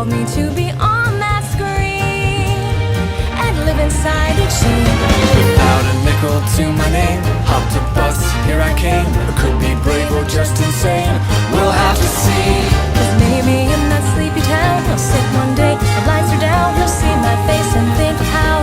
called me to be on that screen and live inside each scene. Without a nickel to my name, hopped a bus, here I came. I could be brave or just insane, we'll have to see. 'Cause maybe in that sleepy town you'll sit one day, the lights are down, you'll see my face and think how